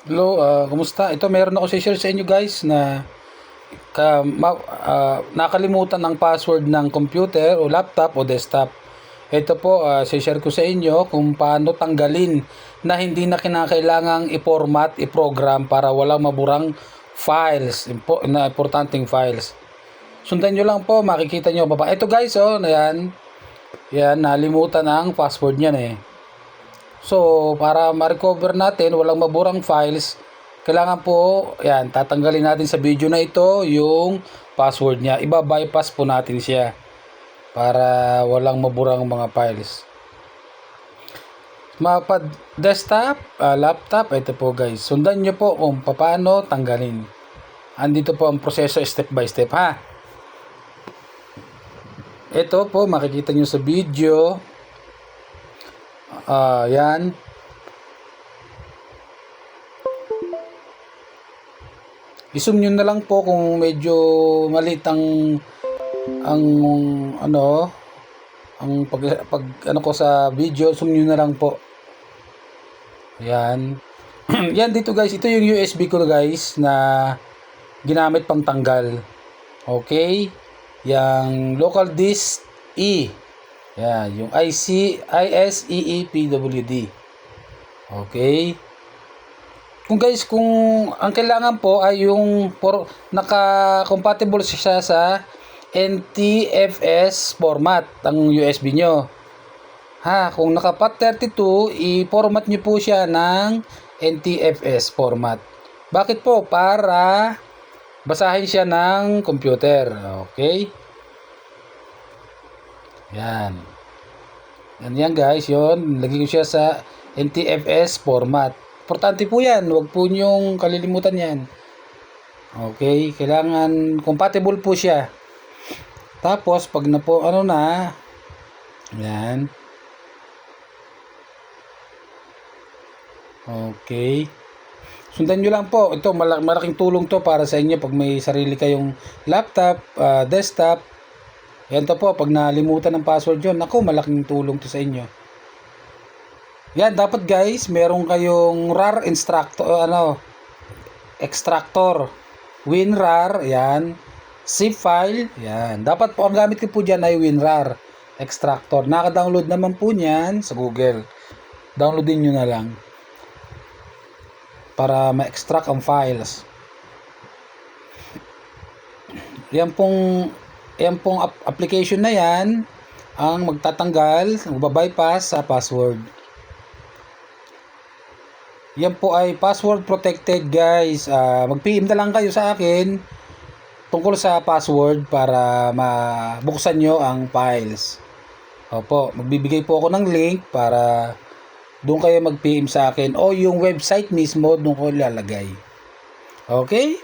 Hello, kumusta? Ito meron ako share sa inyo guys na nakalimutan ang password ng computer o laptop o desktop. Ito po, share ko sa inyo kung paano tanggalin na hindi na kinakailangang i-format, i-program para walang maburang files, na importanteng files. Sundan nyo lang po, makikita nyo baba. Ito guys, oh, na yan, nalimutan ang password niyan eh. So, para ma-recover natin, walang maburang files, kailangan po, yan, tatanggalin natin sa video na ito yung password niya. Iba-bypass po natin siya para walang maburang mga files. Mapad desktop, laptop, ito po guys. Sundan nyo po kung paano tanggalin. Andito po ang proseso step by step ha. Ito po, makikita nyo sa video. Yan. I-zoom nyo na lang po kung medyo maliit ang ano ang pag ano ko sa video, zoom nyo na lang po. Yan. Yan dito guys, ito yung USB ko guys na ginamit pang tanggal. Okay? Yang local disk E. Yan, yung ISEEPWD. Okay? Kung ang kailangan po ay yung naka-compatible siya sa NTFS format ang USB nyo. Kung naka FAT32, i-format nyo po siya ng NTFS format. Bakit po? Para basahin siya ng computer. Okay? Yan. Yan guys, yon. Lagay ko siya sa NTFS format. Importante po yan. Huwag po nyong kalilimutan yan. Okay? Kailangan compatible po siya. Tapos, pag na po, yan. Okay. Sundan nyo lang po. Ito, malaking tulong to para sa inyo pag may sarili kayong laptop, desktop. Yan to po, pag nalimutan ng password yun, ako, malaking tulong to sa inyo. Yan, dapat guys, meron kayong RAR extractor, WinRAR, yan, zip file, yan. Dapat po, ang gamit ko po dyan ay WinRAR extractor. Naka-download naman po niyan sa Google. Downloadin nyo na lang para ma-extract ang files. Yan pong application na yan ang magtatanggal, magbabypass sa password. Yan po ay password protected guys. Mag-PM na lang kayo sa akin tungkol sa password para mabuksan nyo ang files. Opo, magbibigay po ako ng link para doon kayo mag-PM sa akin o yung website mismo doon ko lalagay. Okay?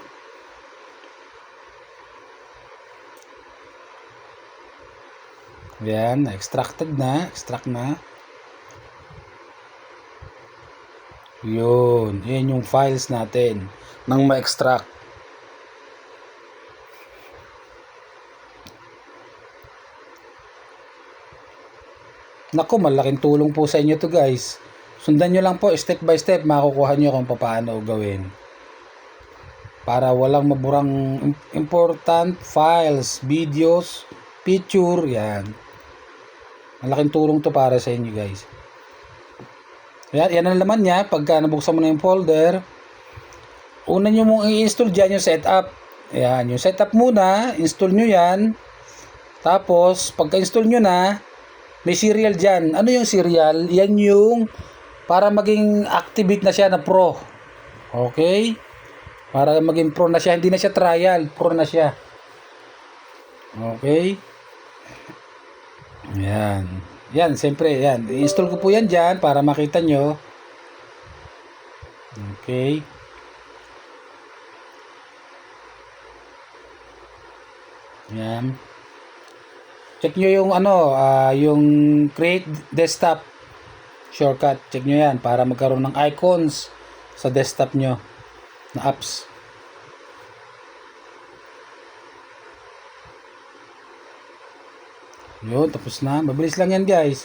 Yan, extract na. Yun, yan yung files natin nang ma-extract. Naku, malaking tulong po sa inyo to guys. Sundan nyo lang po step by step, makukuha nyo kung paano gawin. Para walang maburang important files, videos, picture, yan. Malaking tulong to para sa inyo guys. Yan ang laman niya. Pagka nabuksan mo na yung folder, una nyo mong i-install dyan yung setup. Yan, yung setup muna, install nyo yan. Tapos, pagka-install nyo na, may serial dyan. Ano yung serial? Yan yung para maging activate na siya na pro. Okay? Para maging pro na siya. Hindi na siya trial. Pro na siya. Okay? Yan. Yan, siyempre, yan. I-install ko po yan dyan para makita nyo. Okay. Yan. Check nyo yung yung create desktop shortcut. Check nyo yan para magkaroon ng icons sa desktop nyo na apps. Yun, tapos na. Mabilis lang yan guys.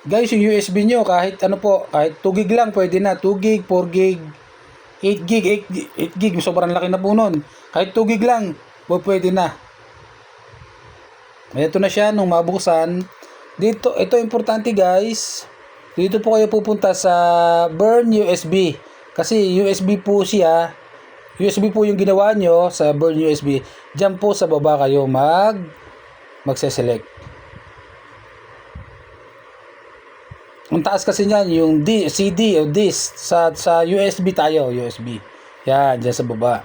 Guys, yung USB nyo, kahit ano po, kahit 2 gig lang, pwede na. 2 gig, 4 gig, 8 gig, 8 gig, sobrang laki na po nun. Kahit 2 gig lang, pwede na. Ito na siya, nung mabuksan. Dito, ito importante guys. Dito po kayo pupunta sa Burn USB. Kasi USB po siya. USB po yung ginawa nyo sa Burn USB. Diyan po sa baba kayo magse-select. Ang taas kasi niyan yung CD o disk sa USB tayo, USB. Yan, diyan sa baba.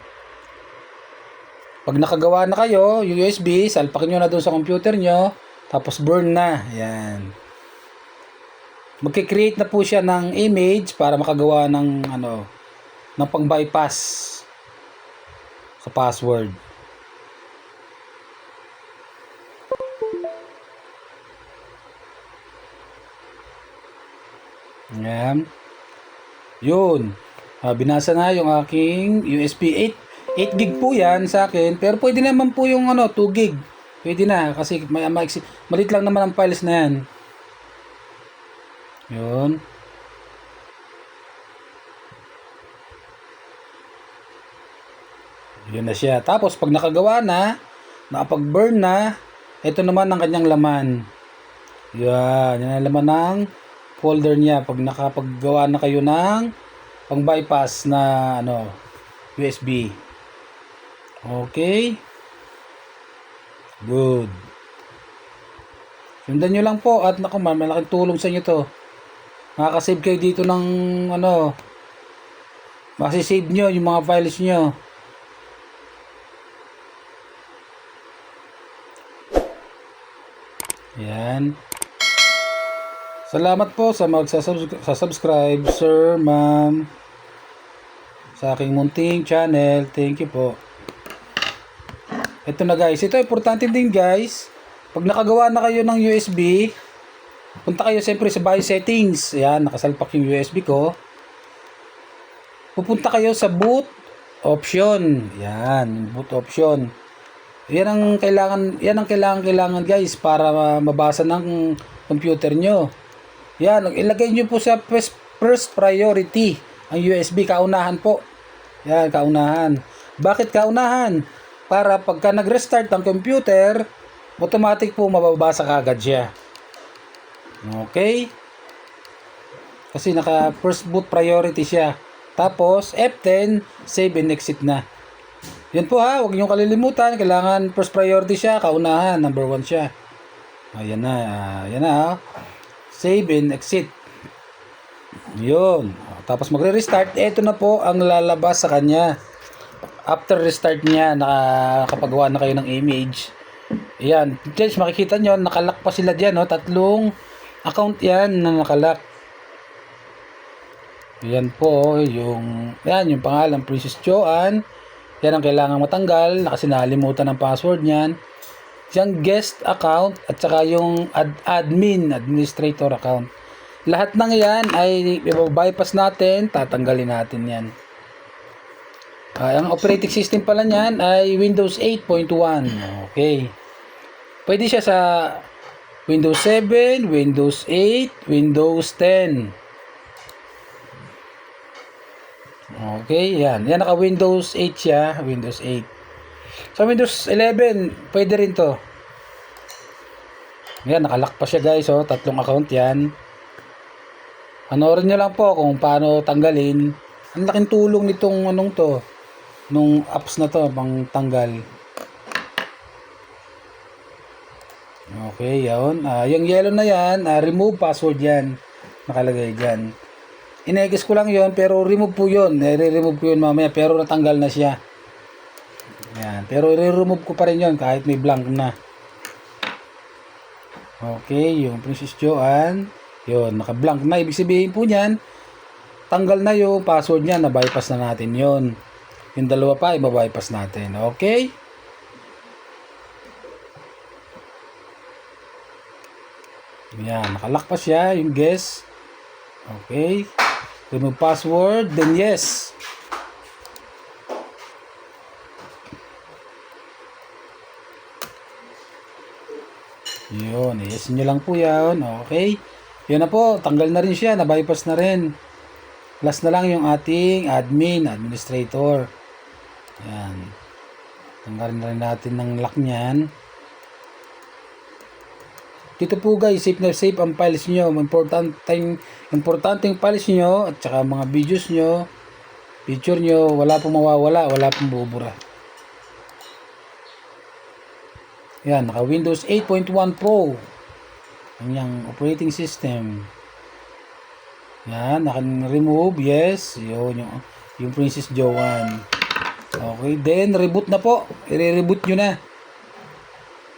Pag nakagawa na kayo, USB, salpakin nyo na doon sa computer nyo, tapos burn na. Yan. Magki-create na po siya ng image para makagawa ng ng pang-bypass sa password. Yan. Yun. Binasa na yung aking USB 8 gig po yan sa akin. Pero pwede naman po yung 2 gig. Pwede na kasi malit lang naman ang files na yan. Yun. Yun na siya. Tapos pag nakagawa na, nakapag-burn na, ito naman ang kanyang laman. Yan. Yan ang laman ng folder niya. Pag nakapaggawa na kayo ng pang-bypass na USB. Okay. Good. Sundan nyo lang po at naku, malaking tulong sa inyo to. Makakasave kayo dito ng masisave nyo yung mga files nyo. Yan. Salamat po sa subscribe, sir, ma'am, sa aking munting channel. Thank you po. Ito na guys. Ito importante din guys. Pag nakagawa na kayo ng USB, punta kayo siyempre sa BIOS settings. Ayan, nakasalpak yung USB ko. Pupunta kayo sa boot option. Ayan, boot option. Yan ang kailangan guys para mabasa ng computer nyo. Yan, ilagay nyo po sa first priority ang USB, kaunahan po. Yan, kaunahan. Bakit kaunahan? Para pagka nag-restart ang computer, automatic po mababasa kagad siya. Okay? Kasi naka first boot priority siya. Tapos F10, save and exit na. Yan po ha, huwag niyong kalilimutan. Kailangan first priority siya, kaunahan, number 1 siya. Ayan na, ayan na ha. Save and exit. Yun. Tapos magre-restart, ito na po ang lalabas sa kanya. After restart niya, nakapagawa na kayo ng image. Ayan. Guys, makikita nyo, nakalock pa sila dyan. No? 3 account yan na nakalock. Ayan po, yung pangalan, Princess Joanne. Yan ang kailangan matanggal. Kasi nakalimutan ng password niyan. Yung guest account at saka yung administrator account. Lahat ng yan ay bypass natin, tatanggalin natin yan. Ang operating system pala niyan ay Windows 8.1. Okay. Pwede siya sa Windows 7, Windows 8, Windows 10. Okay, yan. Yan naka Windows 8 siya, Windows 8. Sa Windows 11, pwede rin to. Yan, nakalock pa siya guys. 3 account yan. Panoorin nyo lang po kung paano tanggalin. Ang laking tulong nitong nung apps na to, pang tanggal. Okay, yun. Yung yellow na yan, remove password yan. Nakalagay dyan. Inegis ko lang yon pero remove po yun. I-remove ko yun mamaya, pero natanggal na siya. Yan. Pero i-remove ko pa rin yun kahit may blank na. Okay, yung Princess Joanne. Yun, naka-blank na. Ibig sabihin po niyan, tanggal na yung password niya, na-bypass na natin yun. Yung dalawa pa, i-bypass natin. Okay? Yan, nakalock pa siya, yung guess. Okay. Remove password, then yes. Yun, yes nyo lang po yan. Okay. Yan na po, tanggal na rin siya, na-bypass na rin. Last na lang yung ating administrator. Yan. Tanggalin na rin natin ng lock niyan. Dito po guys, safe na safe ang files nyo. Importanteng files nyo at saka mga videos nyo, picture nyo, wala pong mawawala, wala pong bubura. Yan, naka Windows 8.1 Pro. Kanyang operating system. Yan, naka-remove, yes. Yun, yung Princess Joanne. Okay, then reboot na po. I-reboot nyo na.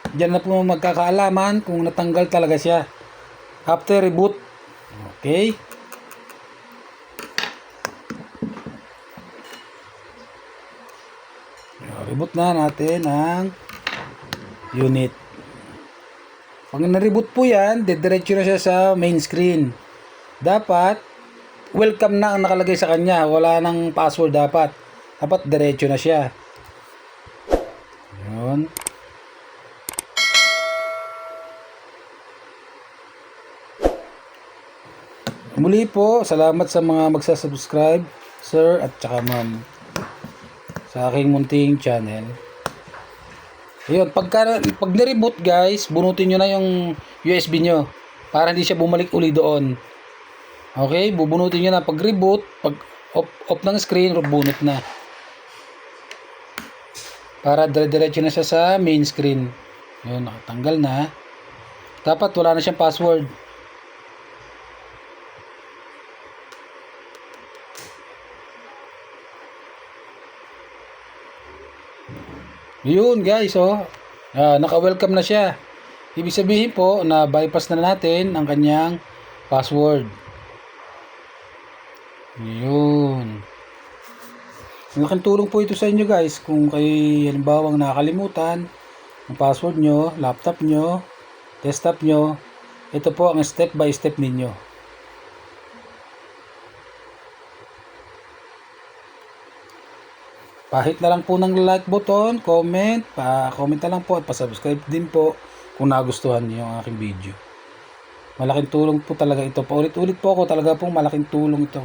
Diyan na po magkakaalaman kung natanggal talaga siya. After reboot. Okay. Reboot na natin ang unit. Pag na-reboot po yan, diretso na siya sa main screen. Dapat, welcome na ang nakalagay sa kanya. Wala nang password dapat. Dapat diretso na siya. Yun. Muli po, salamat sa mga magsasubscribe, sir at saka ma'am, sa aking munting channel. Ayun, pag nireboot guys, bunutin nyo na yung USB nyo para hindi siya bumalik uli doon. Okay, bubunutin nyo na. Pag reboot, pag off ng screen, bunot na. Para dire-diretso na siya sa main screen. Yun, nakatanggal na. Dapat wala na siyang password. Yun guys, oh. Naka-welcome na siya. Ibig sabihin po na bypass na natin ang kanyang password. Yun. Malaking tulong po ito sa inyo guys. Kung kayo halimbawa nakakalimutan ang password nyo, laptop nyo, desktop nyo, ito po ang step by step ninyo. Pahit na lang po ng like button, comment na lang po at pa-subscribe din po kung nagustuhan niyo ang aking video. Malaking tulong po talaga ito. Paulit-ulit po ako, talaga pong malaking tulong ito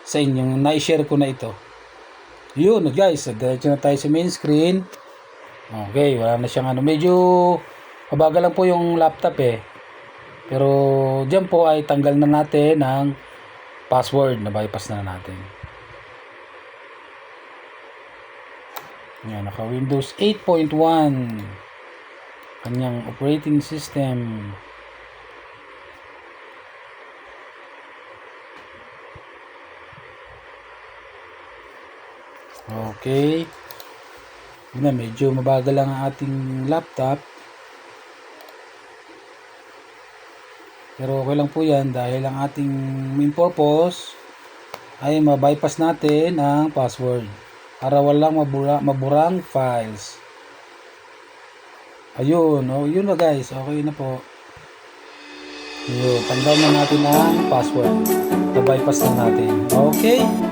sa inyo. Na-share ko na ito. Yun guys, diretso na tayo sa main screen. Okay, wala na siyang medyo mabagal lang po yung laptop eh. Pero dyan po ay tanggal na natin ang password, na bypass na natin. Yan, naka Windows 8.1 kanyang operating system. Okay. Yun na, medyo mabagal lang ang ating laptop. Pero okay lang po yan dahil ang ating main purpose ay ma-bypass natin ang password para walang maburang files. Ayun, yun na guys, okay na po. Yun, tanggal na natin ang password. Na-bypass na natin. Okay.